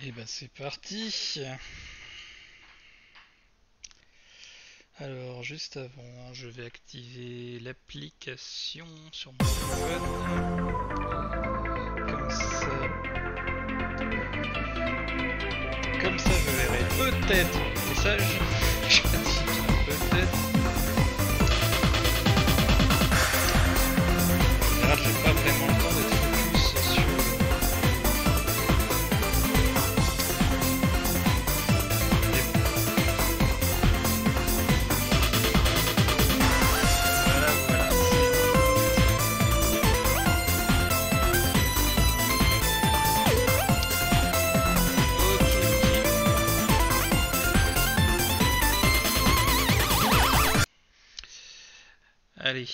Et ben c'est parti. Alors juste avant, je vais activer l'application sur mon téléphone. Comme ça je verrai peut-être le message. Je dis peut-être. En général, j'ai pas vraiment le temps d'être focus sur. Allez,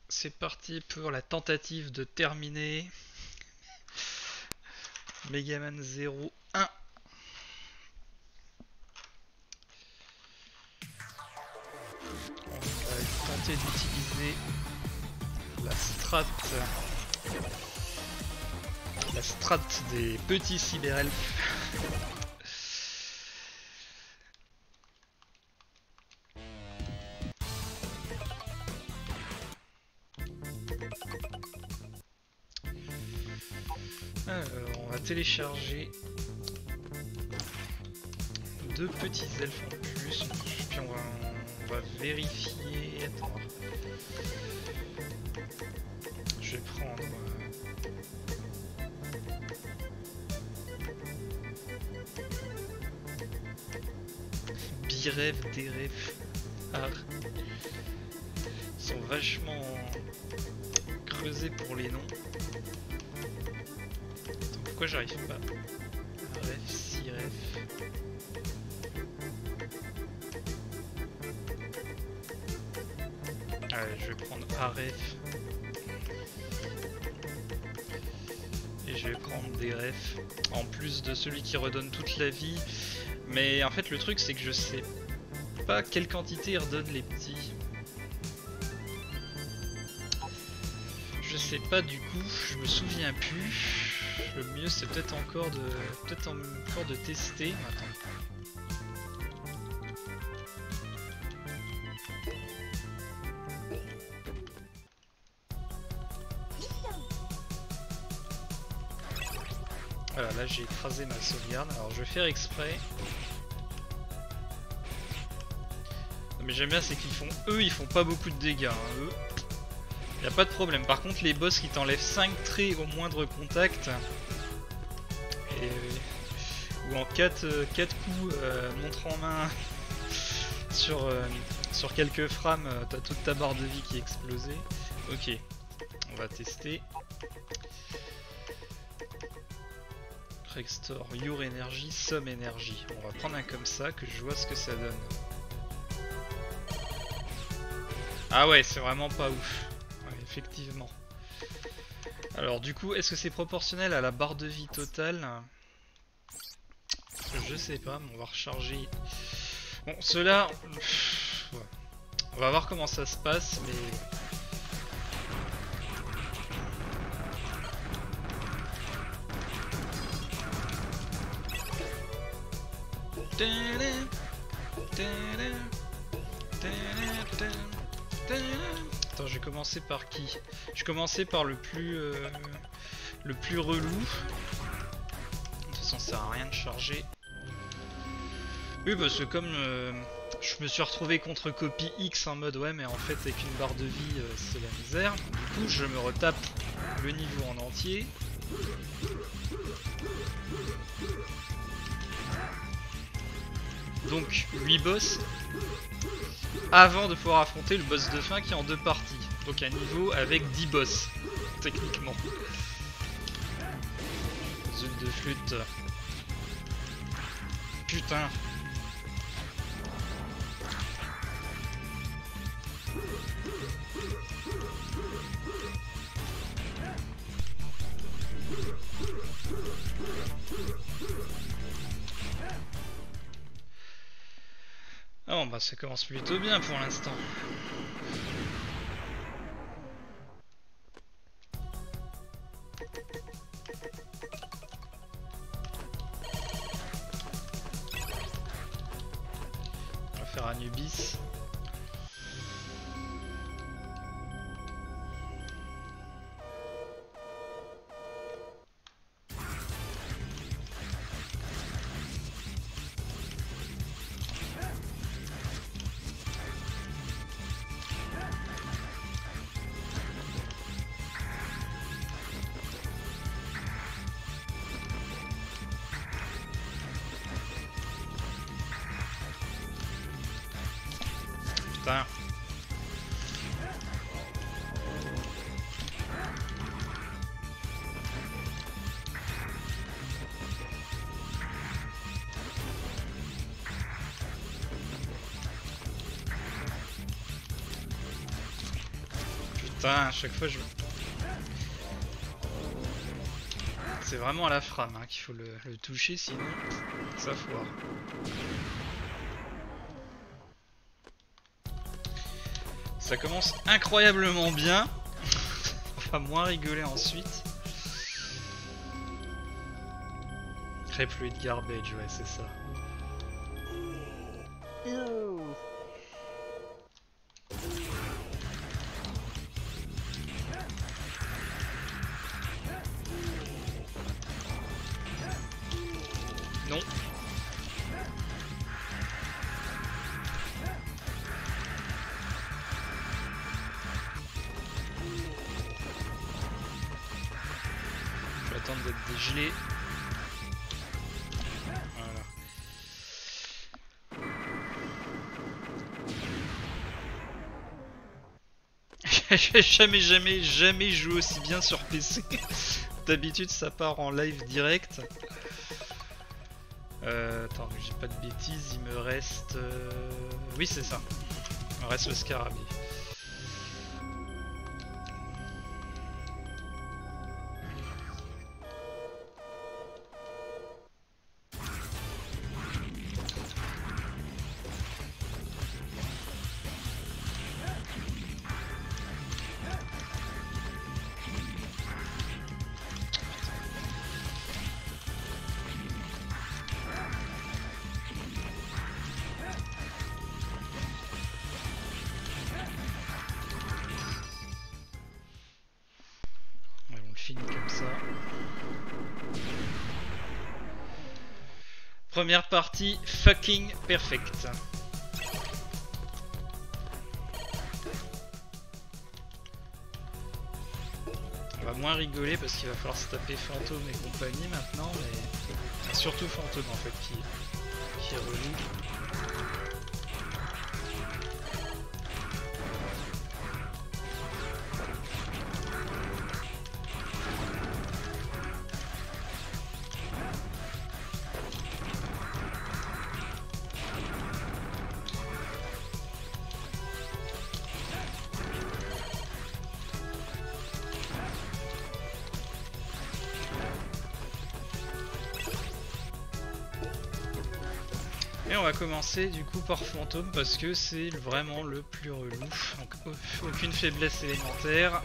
c'est parti pour la tentative de terminer Megaman 01. On va tenter d'utiliser la strat des petits cyberelfes. Alors, on va télécharger deux petits elfes en plus, puis on va vérifier. Attends. Je vais prendre Biref, Deref, Ar. Ils sont vachement creusés pour les noms. Attends, pourquoi j'arrive pas? Ref, Siref. Allez, je vais prendre Aref. Et je vais prendre des refs. En plus de celui qui redonne toute la vie. Mais en fait, le truc, c'est que je sais pas quelle quantité ils redonnent les petits. Je sais pas du coup, je me souviens plus. Le mieux, c'est peut-être encore de tester. Attends. Voilà, là j'ai écrasé ma sauvegarde, alors je vais faire exprès. Mais j'aime bien, c'est qu'ils font, eux ils font pas beaucoup de dégâts, hein. Eux, y a pas de problème. Par contre les boss qui t'enlèvent 5 traits au moindre contact, ou en 4 coups montre en main sur quelques frames, t'as toute ta barre de vie qui est explosée. Ok, on va tester. Restore Your Energy, Some Energy. On va prendre un comme ça, que je vois ce que ça donne. Ah ouais, c'est vraiment pas ouf. Ouais, effectivement. Alors du coup, est-ce que c'est proportionnel à la barre de vie totale? Je sais pas, mais on va recharger. Bon, ceux-là... Ouais. On va voir comment ça se passe, mais... Attends, je vais commencer par qui? Je vais commencer par le plus relou. De toute façon, ça sert à rien de charger. Oui, parce que comme je me suis retrouvé contre copie X en mode ouais, mais en fait, avec une barre de vie, c'est la misère. Du coup, je me retape le niveau en entier. Donc 8 boss avant de pouvoir affronter le boss de fin qui est en 2 parties. Donc un niveau avec 10 boss, techniquement. Zone de flûte. Putain. Ah bon, bah ça commence plutôt bien pour l'instant. faire Anubis. Putain. Putain, à chaque fois je... C'est vraiment à la frame hein, qu'il faut le toucher, sinon ça foire. Ça commence incroyablement bien. On va moins rigoler ensuite. Repluid garbage, ouais c'est ça. Non. Je vais attendre d'être dégelé. Voilà. J'ai jamais joué aussi bien sur PC. D'habitude ça part en live direct. Attends, j'ai pas de bêtises, il me reste... Oui c'est ça. Il me reste le scarabée. Fini comme ça. Première partie fucking perfect. On va moins rigoler parce qu'il va falloir se taper fantôme et compagnie maintenant, mais surtout fantôme en fait qui est relou. Et on va commencer du coup par fantôme parce que c'est vraiment le plus relou. Donc aucune faiblesse élémentaire.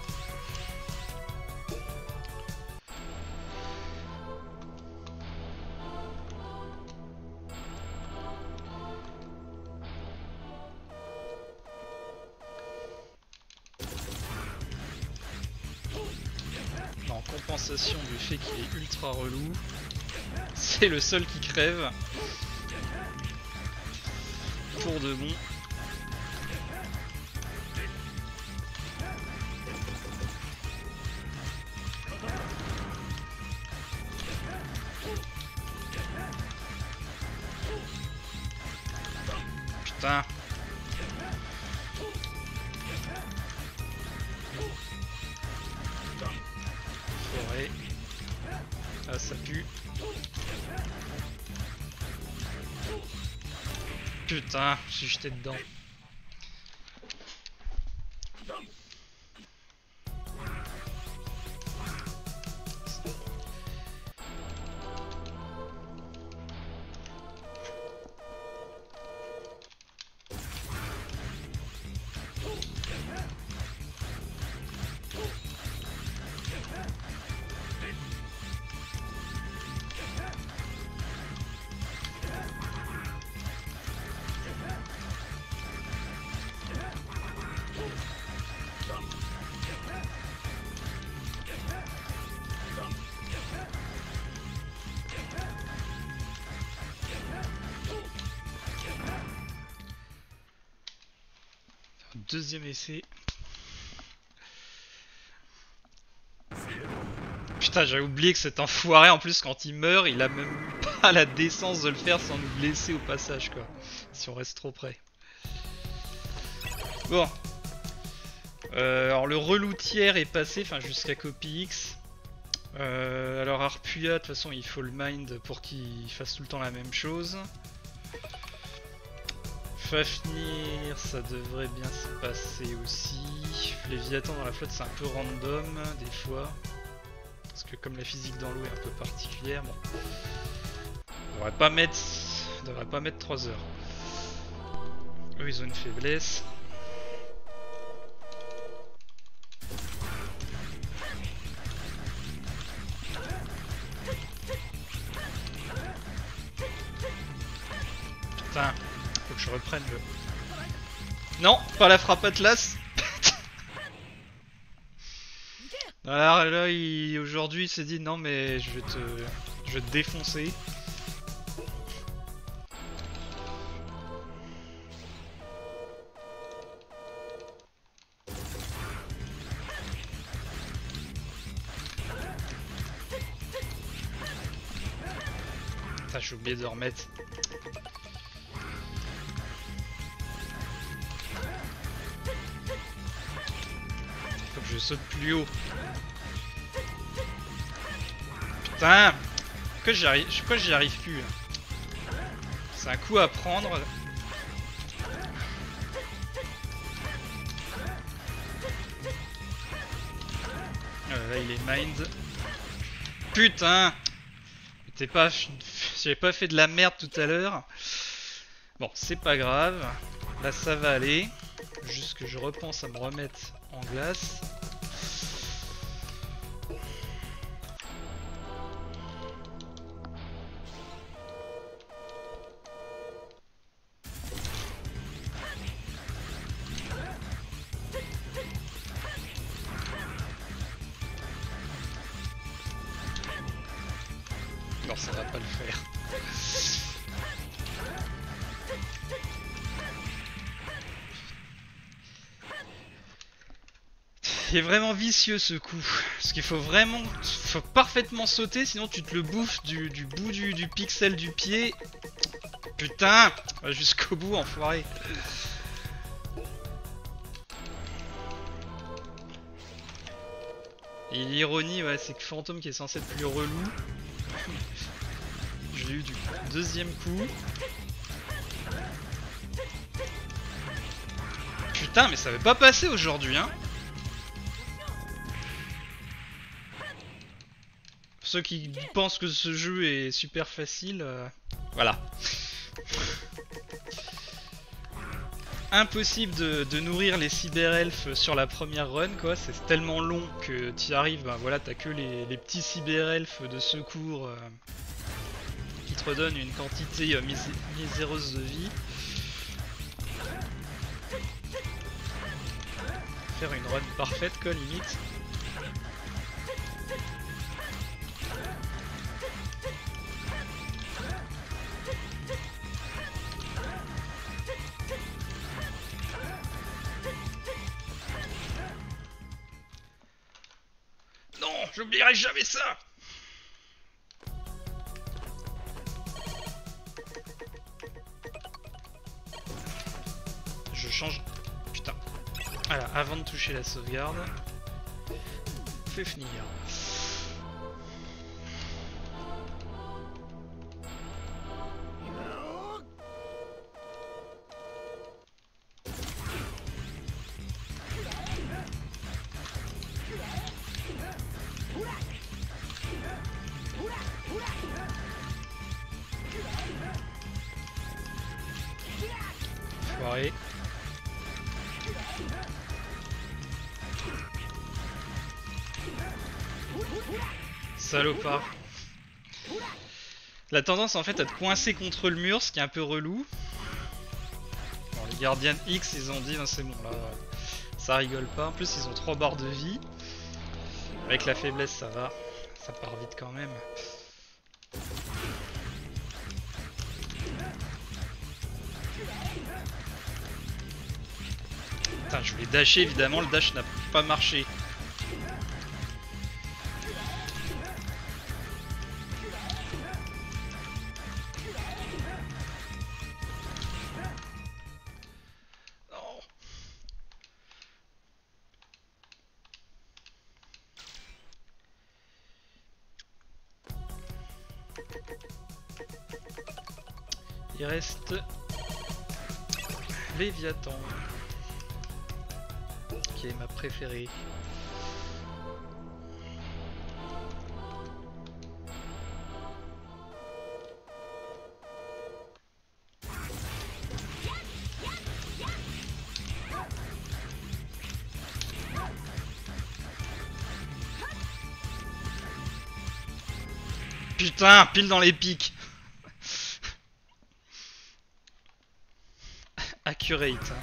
En compensation du fait qu'il est ultra relou, c'est le seul qui crève. Pour de bon. Putain. Forêt. Ah ça pue. Putain, j'ai jeté dedans. deuxième essai. Putain, j'avais oublié que cet enfoiré, en plus, quand il meurt, il a même pas la décence de le faire sans nous blesser au passage, quoi. Si on reste trop près. Bon. Alors, le relou tiers est passé, enfin, jusqu'à copie X. Alors, Arpuya, de toute façon, il faut le mind pour qu'il fasse tout le temps la même chose. Fafnir, ça devrait bien se passer aussi. Léviathan dans la flotte, c'est un peu random, des fois. Parce que comme la physique dans l'eau est un peu particulière, bon. On devrait pas mettre 3 heures. Eux, ils ont une faiblesse. Putain, faut que je reprenne le... Non, pas la frappe Atlas. Alors là, aujourd'hui, il s'est dit non mais je vais te défoncer. Putain, j'ai oublié de remettre. Faut que je saute plus haut. Putain, pourquoi j'y arrive plus là? C'est un coup à prendre. Là il est mind. Putain, j'avais pas fait de la merde tout à l'heure. Bon, c'est pas grave. Là ça va aller. Juste que je repense à me remettre en glace. Non, ça va pas le faire. Il est vraiment vicieux ce coup. Parce qu'il faut parfaitement sauter, sinon tu te le bouffes du bout du pixel du pied. Putain, jusqu'au bout, enfoiré. Et l'ironie, ouais, c'est que Fantôme qui est censé être plus relou, je l'ai eu du deuxième coup. Putain, mais ça va pas passer aujourd'hui, hein. Pour ceux qui pensent que ce jeu est super facile, voilà. Impossible de nourrir les cyberelfes sur la première run, quoi. C'est tellement long que tu y arrives, ben voilà, t'as que les petits cyberelfes de secours qui te redonnent une quantité miséreuse de vie. Faire une run parfaite, quoi, limite. Non, j'oublierai jamais ça. Je change... Putain. Voilà, avant de toucher la sauvegarde. Fais finir. Foiré. Salopard. La tendance en fait à te coincer contre le mur, ce qui est un peu relou. Bon, les gardiens X ils ont dit c'est bon là, ça rigole pas. En plus ils ont 3 barres de vie. Avec la faiblesse ça va, ça part vite quand même. Putain, je voulais dasher, évidemment, le dash n'a pas marché. Non. Il reste Léviathan, qui est ma préférée. Putain, pile dans les pics. Accurate.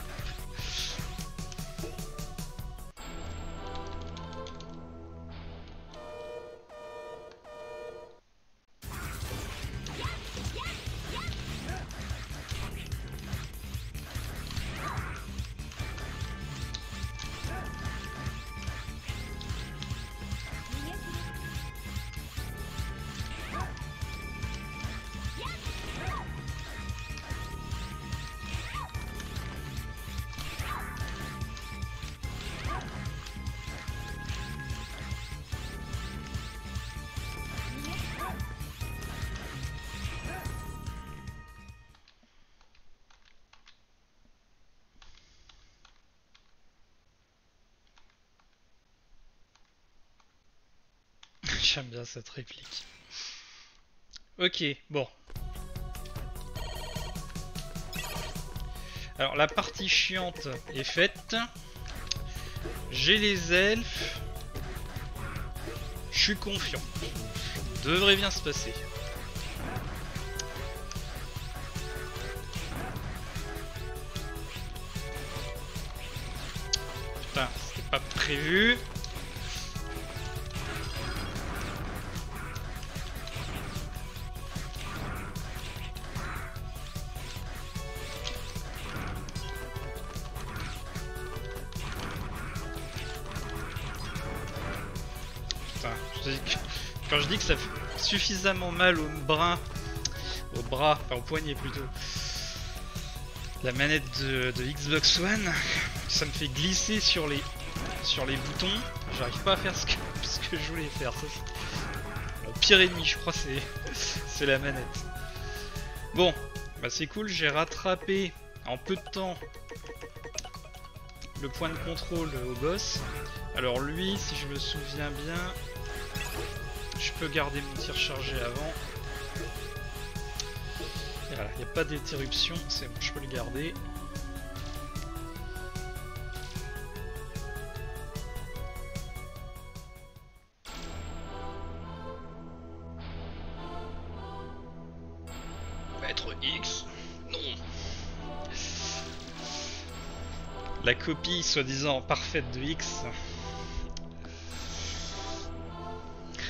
J'aime bien cette réplique. Ok, bon. Alors la partie chiante est faite. J'ai les elfes. Je suis confiant. Ça devrait bien se passer. Putain, c'était pas prévu. Quand je dis que ça fait suffisamment mal au bras, enfin au poignet plutôt, la manette de Xbox One, ça me fait glisser sur les boutons, j'arrive pas à faire ce que je voulais faire. Ça, mon pire ennemi, je crois, c'est la manette. Bon, bah c'est cool, j'ai rattrapé en peu de temps le point de contrôle au boss. Alors lui, si je me souviens bien, je peux garder mon tir chargé avant. Voilà, il n'y a pas d'interruption, c'est bon, je peux le garder. Maître X, non. La copie soi-disant parfaite de X.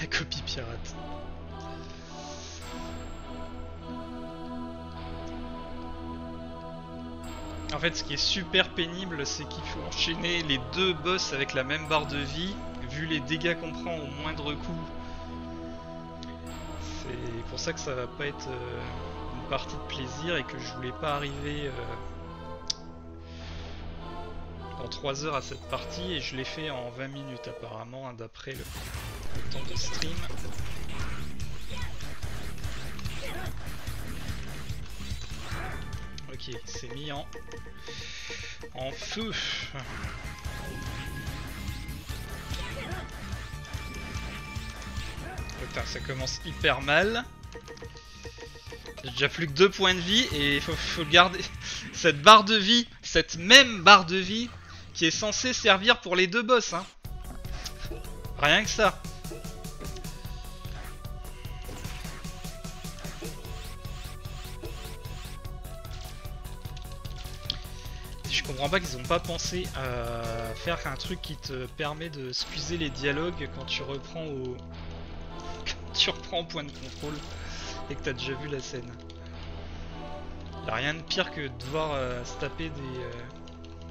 La copie pirate. En fait, ce qui est super pénible, c'est qu'il faut enchaîner les deux boss avec la même barre de vie, vu les dégâts qu'on prend au moindre coup. C'est pour ça que ça va pas être une partie de plaisir et que je voulais pas arriver dans 3 heures à cette partie, et je l'ai fait en 20 minutes apparemment, hein, d'après le temps de stream. Ok, c'est mis en feu. Putain, ça commence hyper mal. J'ai déjà plus que 2 points de vie et il faut garder cette barre de vie, cette même barre de vie qui est censée servir pour les deux boss, hein. Rien que ça. Je comprends pas qu'ils ont pas pensé à faire un truc qui te permet de squeezer les dialogues quand tu reprends au point de contrôle et que t'as déjà vu la scène. Y'a rien de pire que de devoir se taper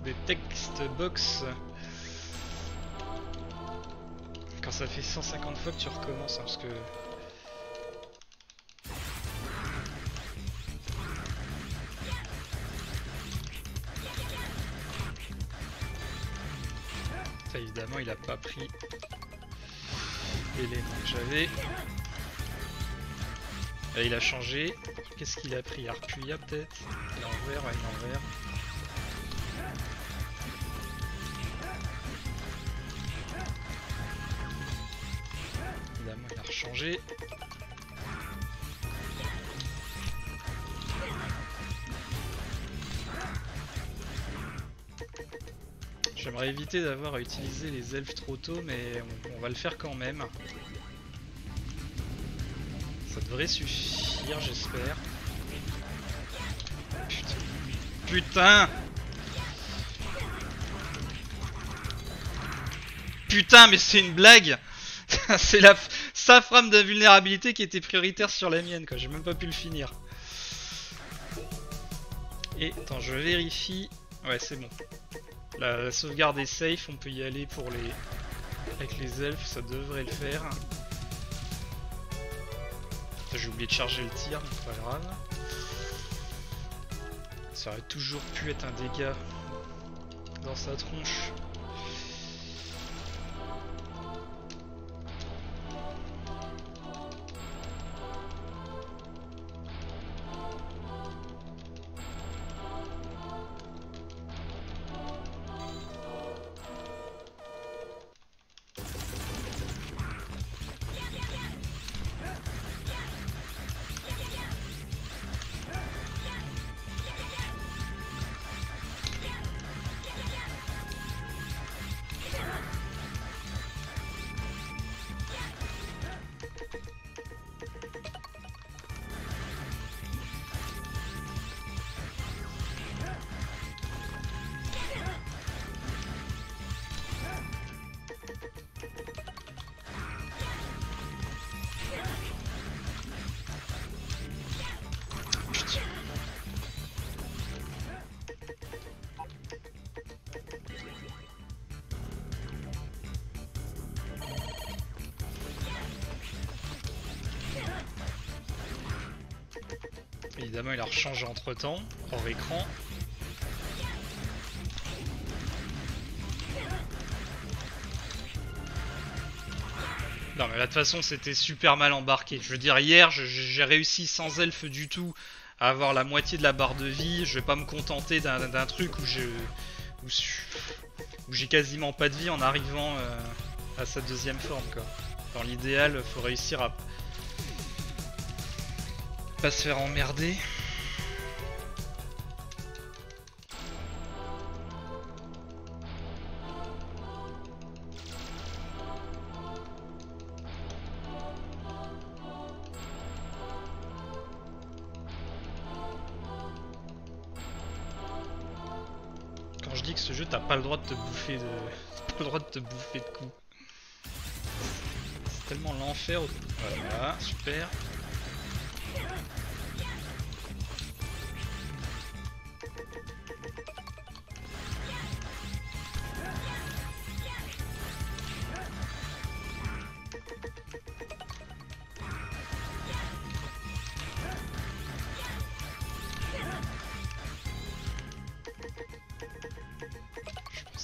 des text box. Quand ça fait 150 fois que tu recommences, hein, parce que... Ça, évidemment, il a pas pris l'élément que j'avais. Là, il a changé. Qu'est-ce qu'il a pris? Arcuya peut-être? Il est en vert, ouais, il est en vert. Évidemment, il a rechangé. J'aimerais éviter d'avoir à utiliser les elfes trop tôt, mais on va le faire quand même. Ça devrait suffire, j'espère. Putain. Putain! Putain, mais c'est une blague! C'est sa frame d'invulnérabilité qui était prioritaire sur la mienne, quoi. J'ai même pas pu le finir. Et attends, je vérifie. Ouais, c'est bon. La sauvegarde est safe, on peut y aller pour les... Avec les elfes, ça devrait le faire. J'ai oublié de charger le tir, mais c'est pas grave. Ça aurait toujours pu être un dégât dans sa tronche. Évidemment, il a rechangé entre temps, hors écran. Non, mais là, de toute façon, c'était super mal embarqué. Je veux dire, hier, j'ai réussi sans elfe du tout à avoir la moitié de la barre de vie. Je vais pas me contenter d'un truc où j'ai quasiment pas de vie en arrivant à sa deuxième forme, quoi. Dans l'idéal, faut réussir à pas se faire emmerder. Quand je dis que ce jeu, t'as pas le droit de te bouffer de coups. C'est tellement l'enfer. Voilà, super.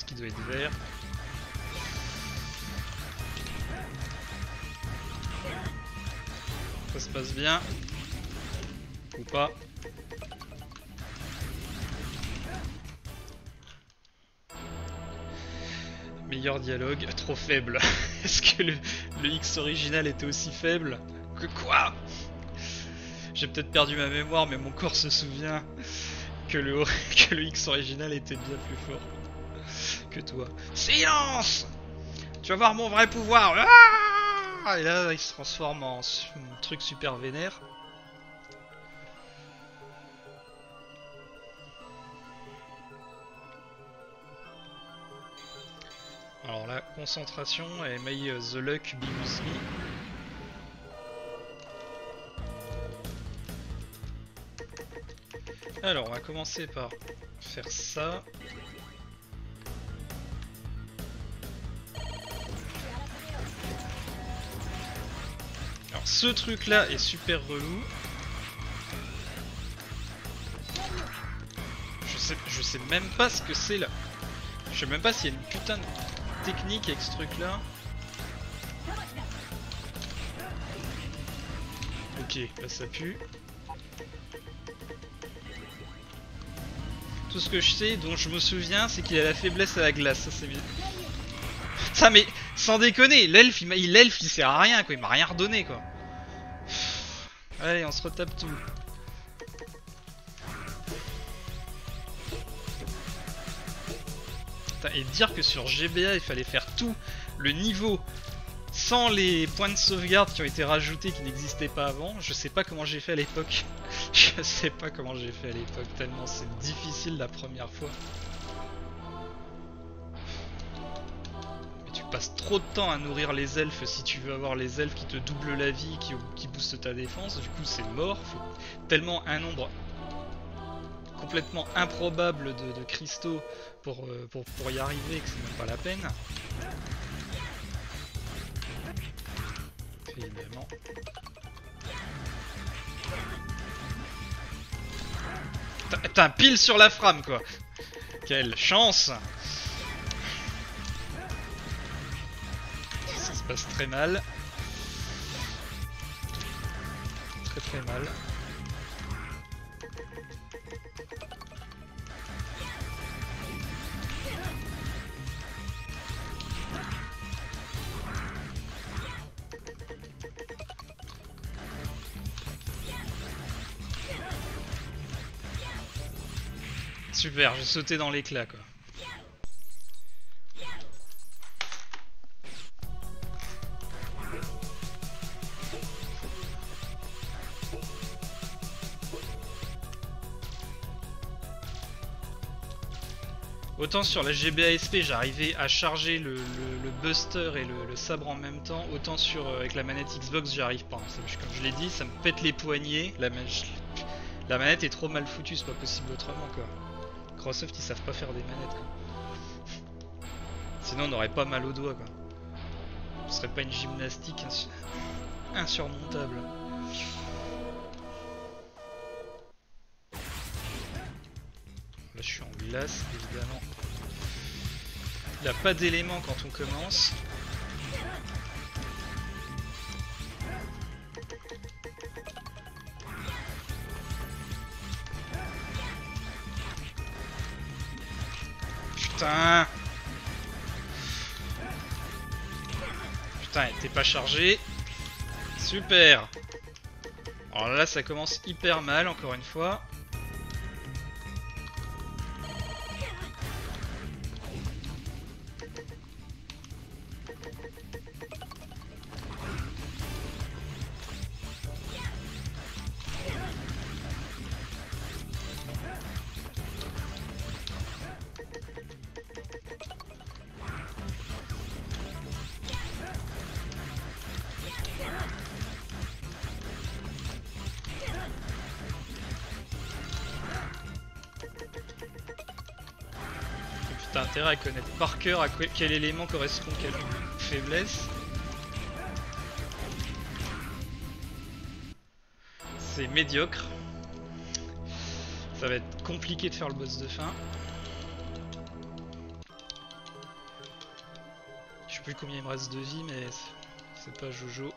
Qui doit être vert. Ça se passe bien. Ou pas. Meilleur dialogue, trop faible. Est-ce que le X original était aussi faible que quoi? J'ai peut-être perdu ma mémoire, mais mon corps se souvient que le X original était bien plus fort que toi. Silence! Tu vas voir mon vrai pouvoir. Ah! Et là, il se transforme en truc super vénère. Alors là, concentration et may the luck be with me. Alors, on va commencer par faire ça. ce truc là est super relou. Je sais même pas ce que c'est là. Je sais même pas s'il y a une putain de technique avec ce truc là. Ok, là ça pue. Tout ce que je sais, dont je me souviens, c'est qu'il a la faiblesse à la glace. Ça c'est bien. Ça mais sans déconner, l'elfe il sert à rien quoi, il m'a rien redonné quoi. Allez, on se retape tout. Et dire que sur GBA il fallait faire tout le niveau sans les points de sauvegarde qui ont été rajoutés qui n'existaient pas avant, je sais pas comment j'ai fait à l'époque. Je sais pas comment j'ai fait à l'époque, tellement c'est difficile la première fois. Mais tu passes trop de temps à nourrir les elfes si tu veux avoir les elfes qui te doublent la vie, qui boostent ta défense, du coup c'est mort, faut tellement un nombre complètement improbable de cristaux pour y arriver que c'est même pas la peine. Évidemment. T'as un pile sur la frame quoi. Quelle chance. Ça se passe très mal. Très très mal. Super, j'ai sauté dans l'éclat quoi. Autant sur la GBA-SP j'arrivais à charger le buster et le sabre en même temps, autant sur avec la manette Xbox j'y arrive pas. Comme je l'ai dit, ça me pète les poignets, la manette est trop mal foutue, c'est pas possible autrement quoi. Microsoft ils savent pas faire des manettes quoi. Sinon on aurait pas mal aux doigts quoi. Ce serait pas une gymnastique insurmontable. Là je suis en glace évidemment. Il n'y a pas d'éléments quand on commence. Putain! Putain, elle était pas chargée. Super! Alors là, ça commence hyper mal, encore une fois. T'as intérêt à connaître par cœur à quel élément correspond quelle faiblesse. C'est médiocre. Ça va être compliqué de faire le boss de fin. Je sais plus combien il me reste de vie, mais c'est pas Jojo.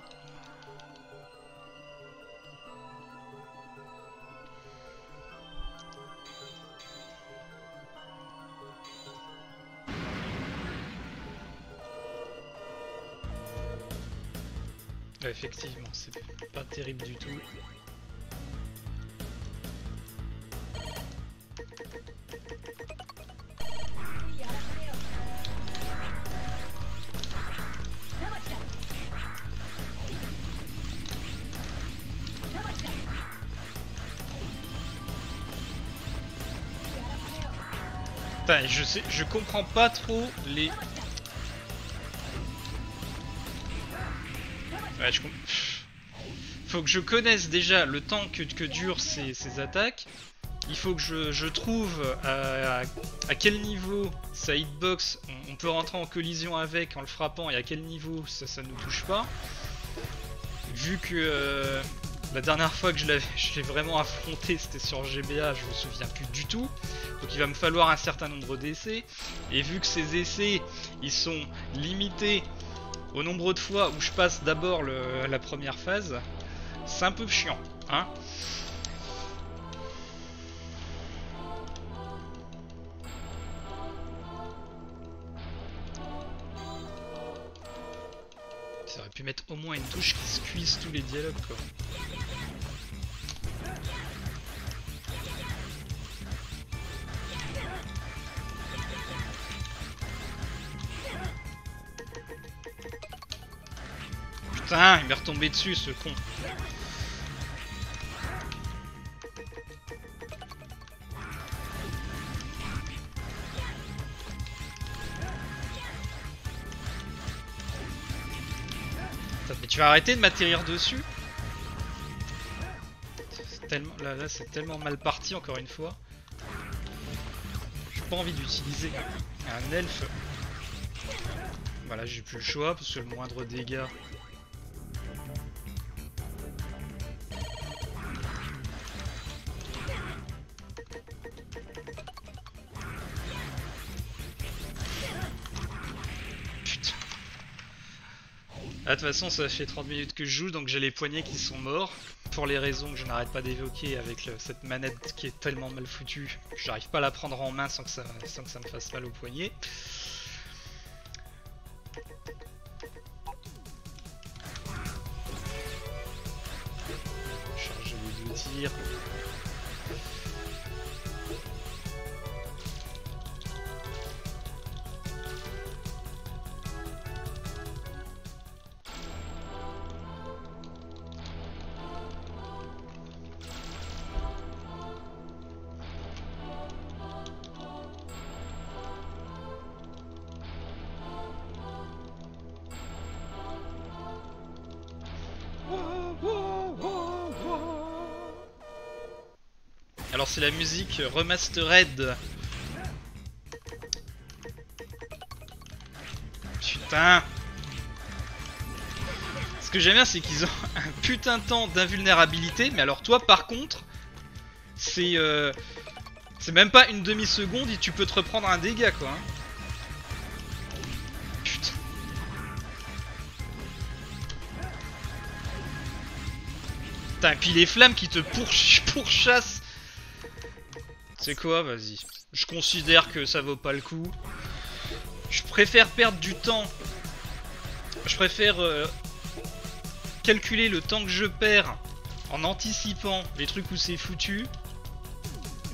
Effectivement, c'est pas terrible du tout. Putain, je comprends pas trop les... Ouais, faut que je connaisse déjà le temps que durent ces attaques. Il faut que je trouve à quel niveau sa hitbox on peut rentrer en collision avec en le frappant et à quel niveau ça ne nous touche pas. vu que la dernière fois que je l'ai vraiment affronté, c'était sur GBA, je me souviens plus du tout. Donc il va me falloir un certain nombre d'essais. Et vu que ces essais, ils sont limités au nombre de fois où je passe d'abord la première phase, c'est un peu chiant, hein. Ça aurait pu mettre au moins une touche qui squeeze tous les dialogues, quoi. Putain, il m'est retombé dessus, ce con. Mais tu vas arrêter de m'atterrir dessus? Là c'est tellement mal parti, encore une fois. J'ai pas envie d'utiliser un elfe. Voilà, j'ai plus le choix parce que le moindre dégât. Putain. Ah, de toute façon, ça fait 30 minutes que je joue, donc j'ai les poignets qui sont morts. Pour les raisons que je n'arrête pas d'évoquer avec cette manette qui est tellement mal foutue, que j'arrive pas à la prendre en main sans que ça me fasse mal au poignet. Charger les deux tirs. Alors c'est la musique remastered. Putain. Ce que j'aime bien, c'est qu'ils ont un putain de temps d'invulnérabilité. Mais alors toi par contre, c'est même pas une demi-seconde et tu peux te reprendre un dégât, quoi, hein. Putain. Putain, et puis les flammes qui te pourchassent. C'est quoi? Vas-y. Je considère que ça vaut pas le coup. Je préfère perdre du temps. Je préfère calculer le temps que je perds en anticipant les trucs où c'est foutu.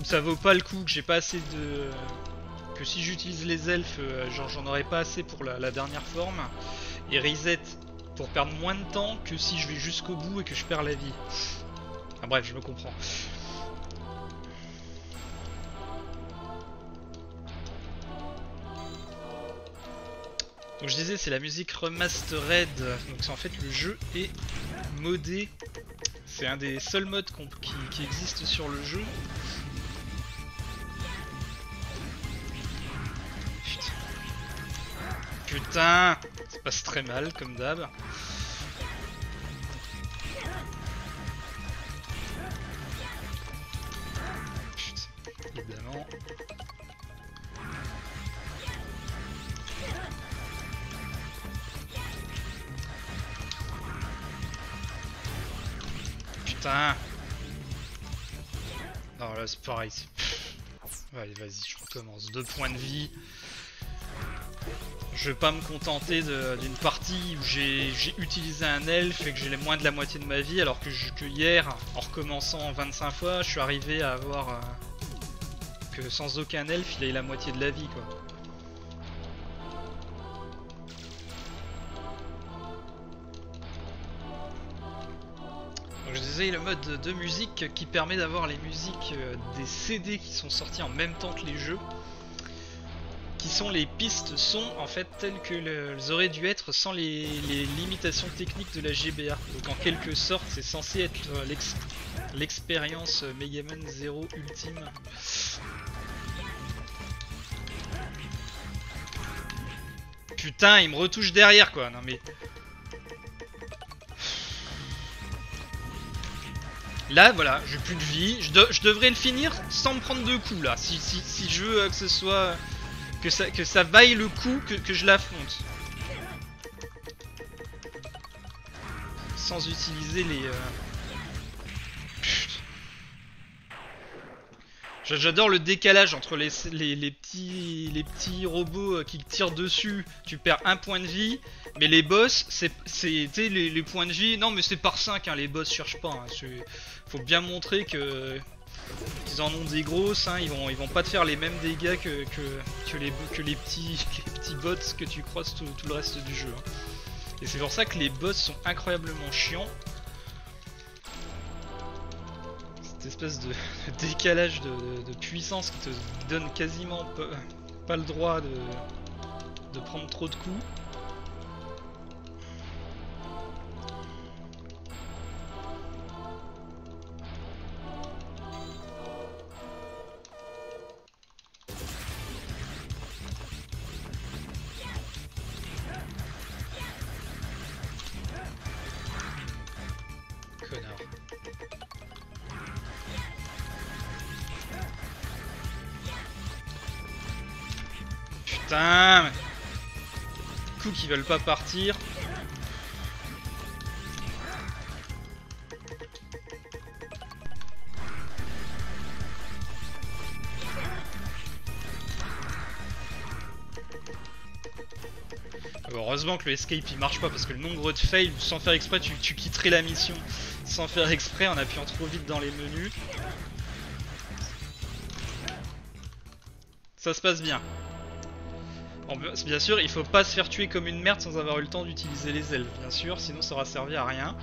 Où ça vaut pas le coup, que j'ai pas assez de... Que si j'utilise les elfes, j'en aurais pas assez pour la dernière forme. Et reset pour perdre moins de temps que si je vais jusqu'au bout et que je perds la vie. Enfin bref, je me comprends. Donc je disais, c'est la musique remastered. Donc en fait le jeu est modé. C'est un des seuls modes qui existent sur le jeu. Putain, ça passe très mal comme d'hab. Putain, évidemment. Putain. Non là c'est pareil. Allez vas-y, je recommence. 2 points de vie. Je vais pas me contenter d'une partie où j'ai utilisé un elfe et que j'ai moins de la moitié de ma vie, alors que hier, en recommençant 25 fois, je suis arrivé à avoir que sans aucun elfe, il ait la moitié de la vie, quoi. Donc je disais, le mode de musique qui permet d'avoir les musiques des CD qui sont sortis en même temps que les jeux. Qui sont les pistes son en fait telles qu'elles auraient dû être sans les limitations techniques de la GBA. Donc en quelque sorte c'est censé être l'expérience Megaman 0 ultime. Putain, il me retouche derrière, quoi. Non mais... Là, voilà, j'ai plus de vie. Je devrais le finir sans me prendre de coups, là. Si je veux que ce soit... Que ça vaille le coup que je l'affronte. Sans utiliser les... J'adore le décalage entre les petits robots qui tirent dessus, tu perds 1 point de vie, mais les boss, c'est les points de vie, non mais c'est par 5, hein, les boss cherchent pas, hein, faut bien montrer que ils en ont des grosses, hein, ils vont pas te faire les mêmes dégâts que les petits bots que tu croises tout le reste du jeu. Hein. Et c'est pour ça que les boss sont incroyablement chiants. Cette espèce de décalage de puissance qui te donne quasiment pas le droit de prendre trop de coups. Connard. Putain, coups qui veulent pas partir. Heureusement que le escape il marche pas parce que le nombre de fails, sans faire exprès, tu quitterais la mission sans faire exprès en appuyant trop vite dans les menus. Ça se passe bien. Bien sûr, il faut pas se faire tuer comme une merde sans avoir eu le temps d'utiliser les elfes, bien sûr, sinon ça aura servi à rien.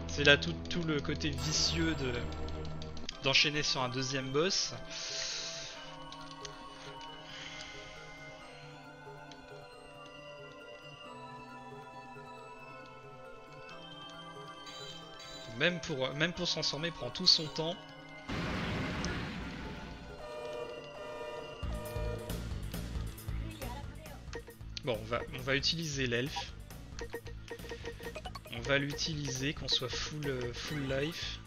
C'est là tout le côté vicieux d'enchaîner sur un deuxième boss. Même pour s'en sortir, prend tout son temps. Bon, on va utiliser l'elfe. On va l'utiliser, qu'on soit full life.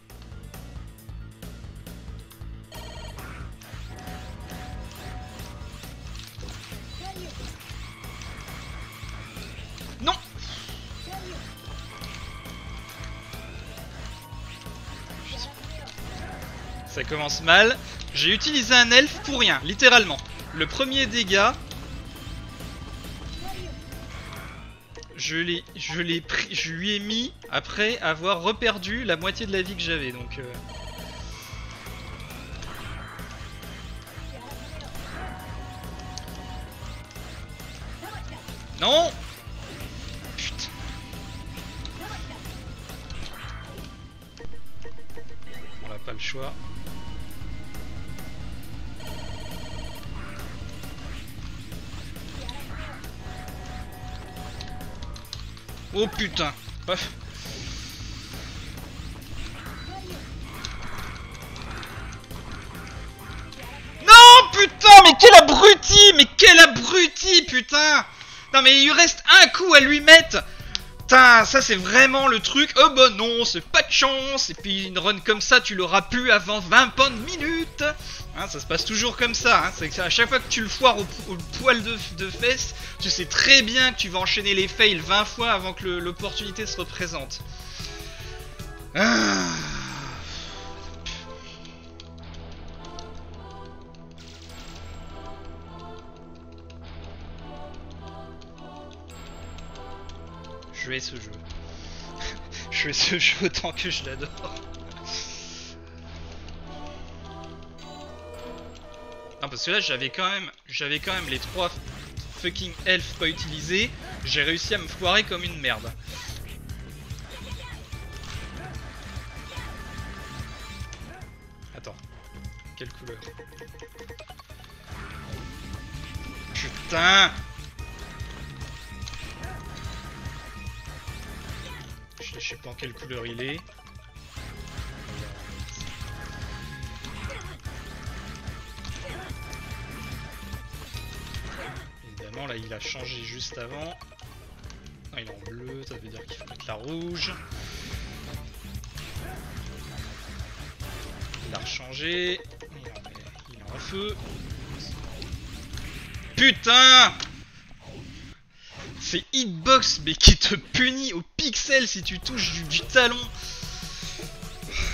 Non! Ça commence mal. J'ai utilisé un elfe pour rien, littéralement. Le premier dégât... Je lui ai mis après avoir reperdu la moitié de la vie que j'avais, donc... Non! Putain. On n'a pas le choix. Oh putain! Non putain! Mais quel abruti! Mais quel abruti putain! Non mais il lui reste un coup à lui mettre! Putain, ça c'est vraiment le truc. Oh bah non, c'est pas de chance. Et puis une run comme ça, tu l'auras plus avant 20 points de minute. Hein, ça se passe toujours comme ça. Hein. C'est à chaque fois que tu le foires au poil de fesses, tu sais très bien que tu vas enchaîner les fails 20 fois avant que l'opportunité se représente. Ah. Je hais ce jeu. Je hais ce jeu autant que je l'adore. Non parce que là j'avais quand même les 3 fucking elfes pas utilisés. J'ai réussi à me foirer comme une merde. Attends. Quelle couleur? Putain! Je sais pas en quelle couleur il est. Évidemment là il a changé juste avant. Non, il est en bleu, ça veut dire qu'il faut mettre la rouge. a rechangé. Il est en feu. Putain! C'est Hitbox mais qui te punit au pixel si tu touches du talon.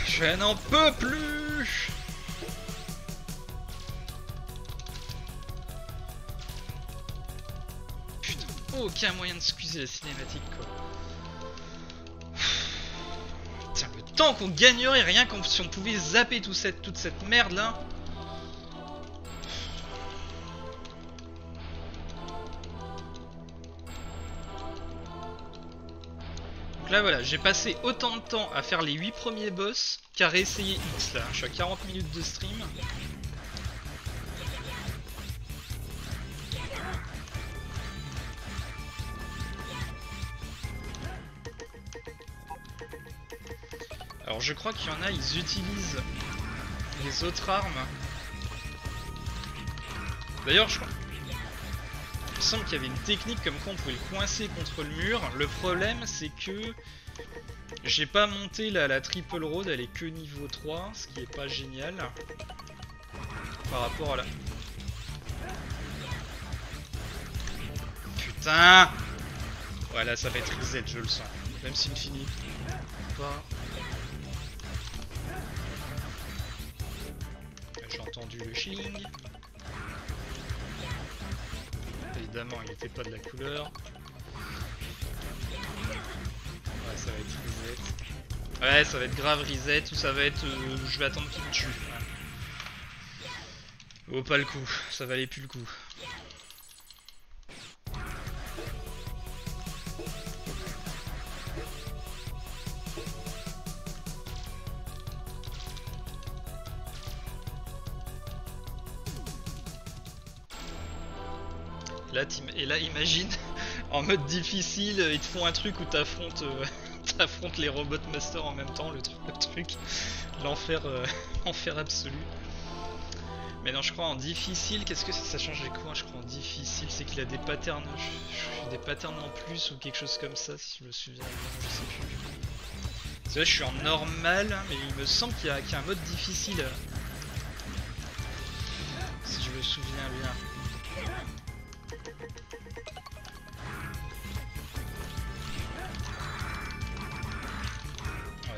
Je n'en peux plus. Putain, aucun moyen de squeezer la cinématique quoi. Tiens, le temps qu'on gagnerait rien si on pouvait zapper toute cette merde là. Donc là voilà, j'ai passé autant de temps à faire les 8 premiers boss qu'à réessayer X là. Je suis à 40 minutes de stream. Alors je crois qu'il y en a, ils utilisent les autres armes. D'ailleurs je crois... Il me semble qu'il y avait une technique comme quoi on pouvait le coincer contre le mur. Le problème c'est que j'ai pas monté la triple road, elle est que niveau 3, ce qui est pas génial par rapport à la... Putain! Voilà, ça va être reset, je le sens. Même s'il me finit pas... J'ai entendu le shilling. Évidemment, il n'était pas de la couleur. Ouais, ça va être reset. Ouais, ça va être grave reset ou ça va être... je vais attendre qu'il me tue. Vaut pas le coup, ça valait plus le coup. Là, et là, imagine, en mode difficile, ils te font un truc où t'affrontes les Robot Masters en même temps, le truc, l'enfer enfer absolu. Mais non, je crois en difficile, qu'est-ce que ça changeait quoi? Je crois en difficile, c'est qu'il a des patterns, des patterns en plus ou quelque chose comme ça, si je me souviens bien, je sais plus. C'est vrai, je suis en normal, mais il me semble qu'il y a un mode difficile, si je me souviens bien.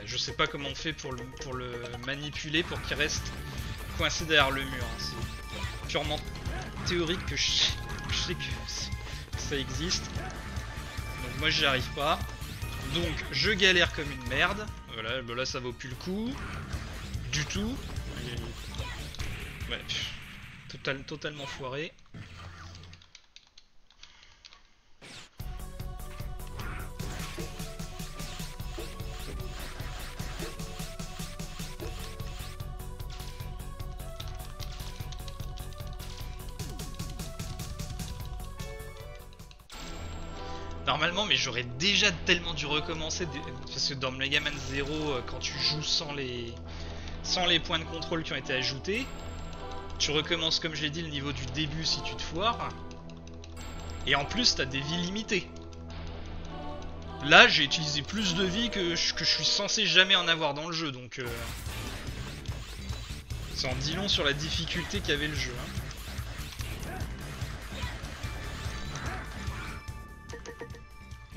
Je sais pas comment on fait pour le manipuler pour qu'il reste coincé derrière le mur. Hein. C'est purement théorique que je sais que ça existe. Donc moi j'y arrive pas. Donc je galère comme une merde. Voilà, bah là ça vaut plus le coup. Du tout. Ouais, totalement foiré. Normalement, mais j'aurais déjà tellement dû recommencer parce que dans Mega Man 0, quand tu joues sans les points de contrôle qui ont été ajoutés, tu recommences comme j'ai dit le niveau du début si tu te foires. Et en plus, t'as des vies limitées. Là, j'ai utilisé plus de vies que je suis censé jamais en avoir dans le jeu, donc ça en dit long sur la difficulté qu'avait le jeu. Hein.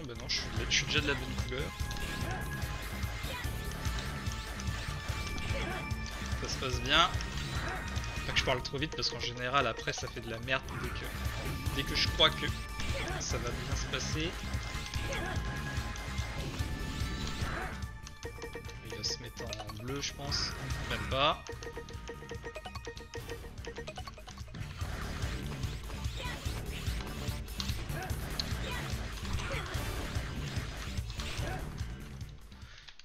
Bah non, je suis déjà de la bonne couleur. Ça se passe bien. Pas que je parle trop vite parce qu'en général après ça fait de la merde dès que je crois que ça va bien se passer. Il va se mettre en bleu je pense. Même pas.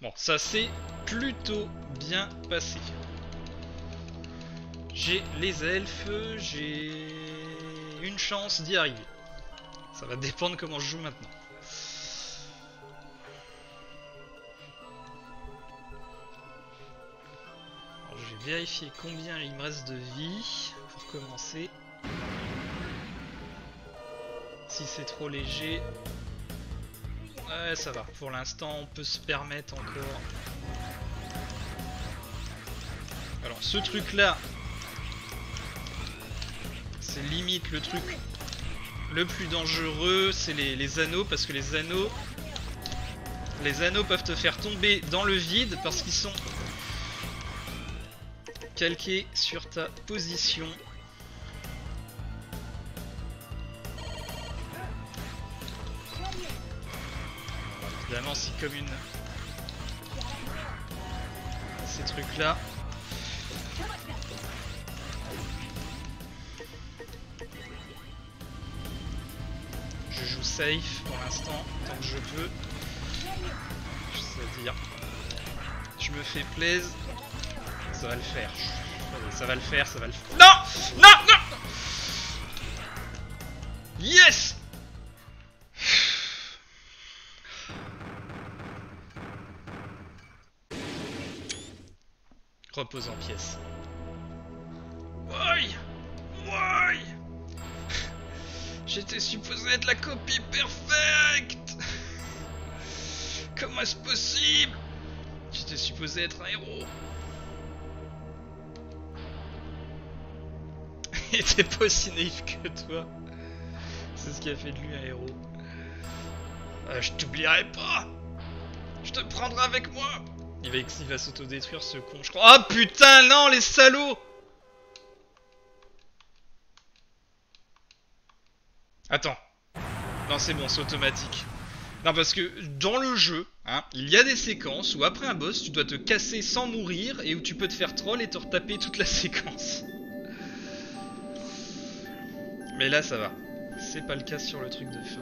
Bon, ça s'est plutôt bien passé. J'ai les elfes, j'ai une chance d'y arriver. Ça va dépendre comment je joue maintenant. Alors, je vais vérifier combien il me reste de vie pour commencer. Si c'est trop léger... Ouais, ça va. Pour l'instant, on peut se permettre encore. Alors, ce truc là, c'est limite le truc le plus dangereux, c'est les anneaux, parce que les anneaux peuvent te faire tomber dans le vide parce qu'ils sont calqués sur ta position. Évidemment, c'est comme une... ces trucs là. Je joue safe pour l'instant, tant que je peux. C'est-à-dire, je me fais plaisir. Ça va le faire. Ça va le faire, ça va le faire. Non! Non! Non! Yes! Repose en pièces. Ouais! Ouais! J'étais supposé être la copie parfaite! Comment est-ce possible? J'étais supposé être un héros. Il était pas aussi naïf que toi. C'est ce qui a fait de lui un héros. Je t'oublierai pas. Je te prendrai avec moi. Il va s'autodétruire ce con, je crois. Oh putain, non, les salauds. Attends. Non, c'est bon, c'est automatique. Non, parce que dans le jeu, hein, il y a des séquences où après un boss, tu dois te casser sans mourir et où tu peux te faire troll et te retaper toute la séquence. Mais là, ça va. C'est pas le cas sur le truc de fin.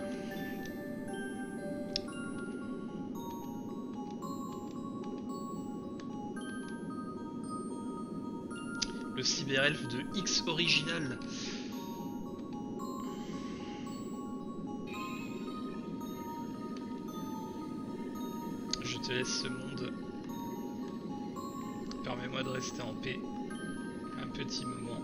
Le cyberelfe de X original. Je te laisse ce monde. Permets-moi de rester en paix un petit moment.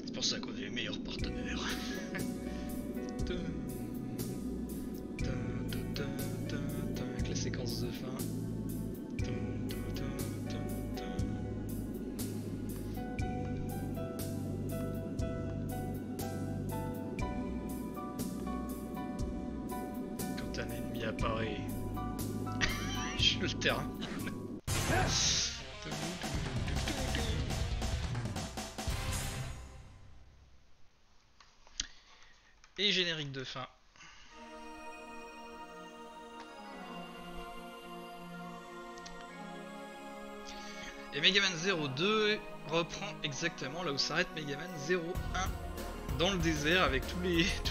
C'est pour ça qu'on est les meilleurs partenaires. Avec la séquence de fin. Quand un ennemi apparaît, je le termine. Et générique de fin. Et Megaman 02 reprend exactement là où s'arrête Megaman 01 dans le désert avec tous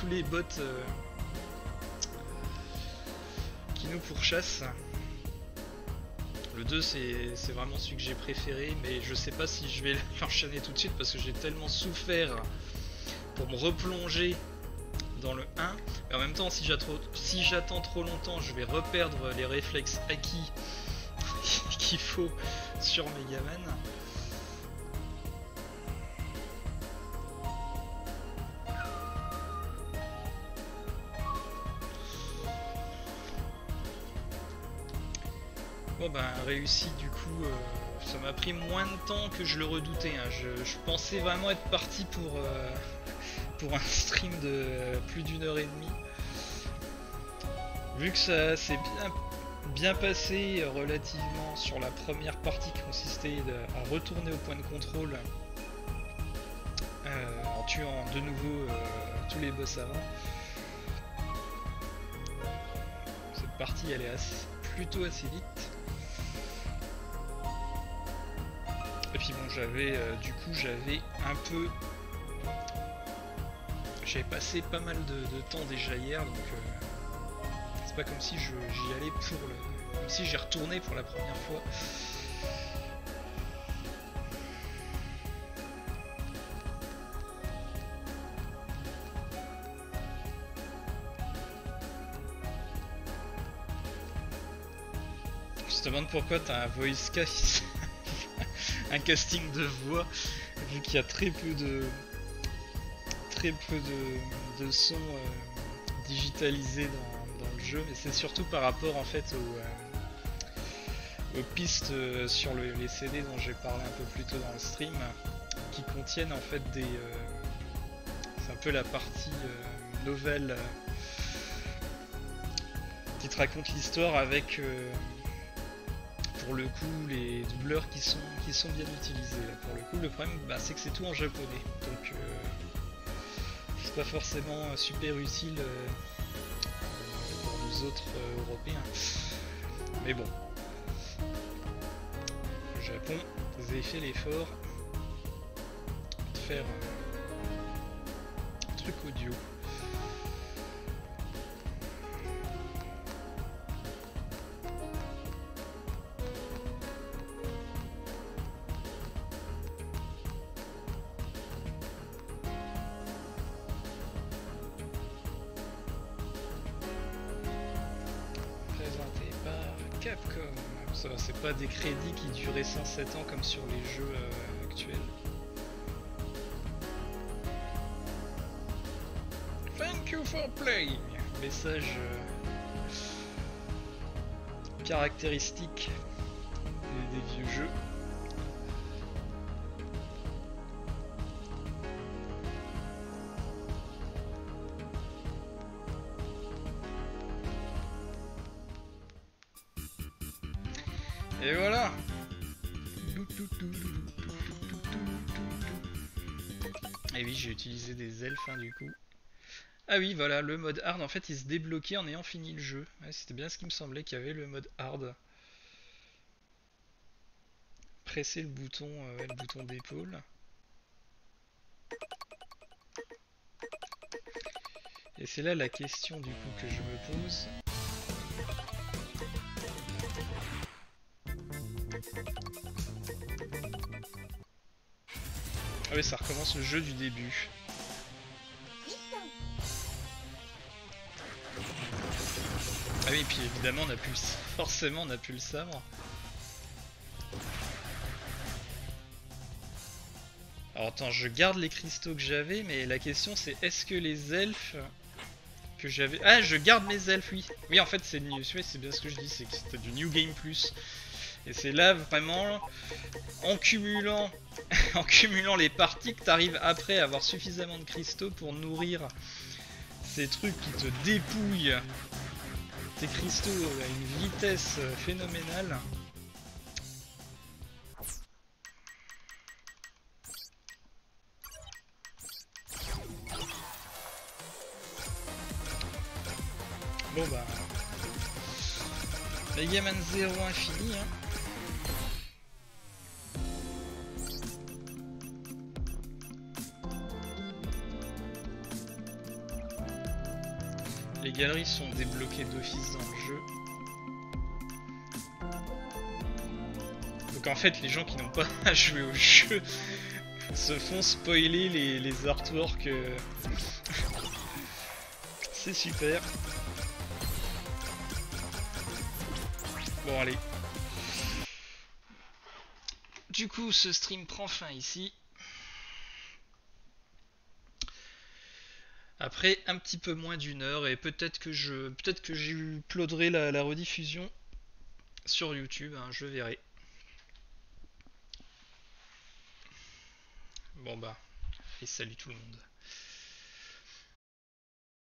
les bots qui nous pourchassent. Le 2 c'est vraiment celui que j'ai préféré, mais je sais pas si je vais l'enchaîner tout de suite parce que j'ai tellement souffert pour me replonger dans le 1, et en même temps si j'attends trop longtemps je vais reperdre les réflexes acquis qu'il faut sur Megaman. Bon ben réussi du coup, ça m'a pris moins de temps que je le redoutais, hein. Je pensais vraiment être parti pour un stream de plus d'1h30. Vu que ça s'est bien passé relativement sur la première partie qui consistait à retourner au point de contrôle en tuant de nouveau tous les boss avant. Cette partie elle est plutôt assez vite. Et puis bon, j'avais un peu... J'avais passé pas mal de temps déjà hier, donc c'est pas comme si j'y allais comme si j'y retournais pour la première fois. Je te demande pourquoi t'as un voice cast, un casting de voix vu qu'il y a très peu de sons digitalisés dans le jeu, mais c'est surtout par rapport en fait aux pistes sur les CD dont j'ai parlé un peu plus tôt dans le stream, qui contiennent en fait c'est un peu la partie nouvelle qui te raconte l'histoire avec pour le coup les doubleurs qui sont bien utilisés. Là, pour le coup, le problème c'est que c'est tout en japonais, donc c'est pas forcément super utile pour nous autres Européens. Mais bon, le Japon, vous avez fait l'effort de faire un truc audio. Capcom, ça c'est pas des crédits qui duraient 107 ans comme sur les jeux actuels. Thank you for playing. Message caractéristique des vieux jeux. Et voilà. Et oui, j'ai utilisé des elfes du coup. Ah oui, voilà, le mode hard en fait il se débloquait en ayant fini le jeu. Ouais, c'était bien ce qui me semblait qu'il y avait le mode hard. Presser le bouton d'épaule. Et c'est là la question du coup que je me pose. Ah oui, ça recommence le jeu du début. Ah oui, et puis évidemment on a plus forcément on a plus le sabre. Alors attends, je garde les cristaux que j'avais, mais la question c'est est-ce que les elfes que j'avais... Ah, je garde mes elfes, oui. Oui, en fait c'est bien ce que je dis, c'est que c'était du New Game Plus. Et c'est là vraiment en cumulant en cumulant les parties que t'arrives après à avoir suffisamment de cristaux pour nourrir ces trucs qui te dépouillent tes cristaux à une vitesse phénoménale. Bon bah... Megaman 0 infini hein. Les galeries sont débloquées d'office dans le jeu. Donc en fait les gens qui n'ont pas joué au jeu se font spoiler les artworks. C'est super. Bon allez. Du coup ce stream prend fin ici. Après un petit peu moins d'une heure et peut-être que j'uploaderai la rediffusion sur YouTube, hein, je verrai. Bon bah, et salut tout le monde.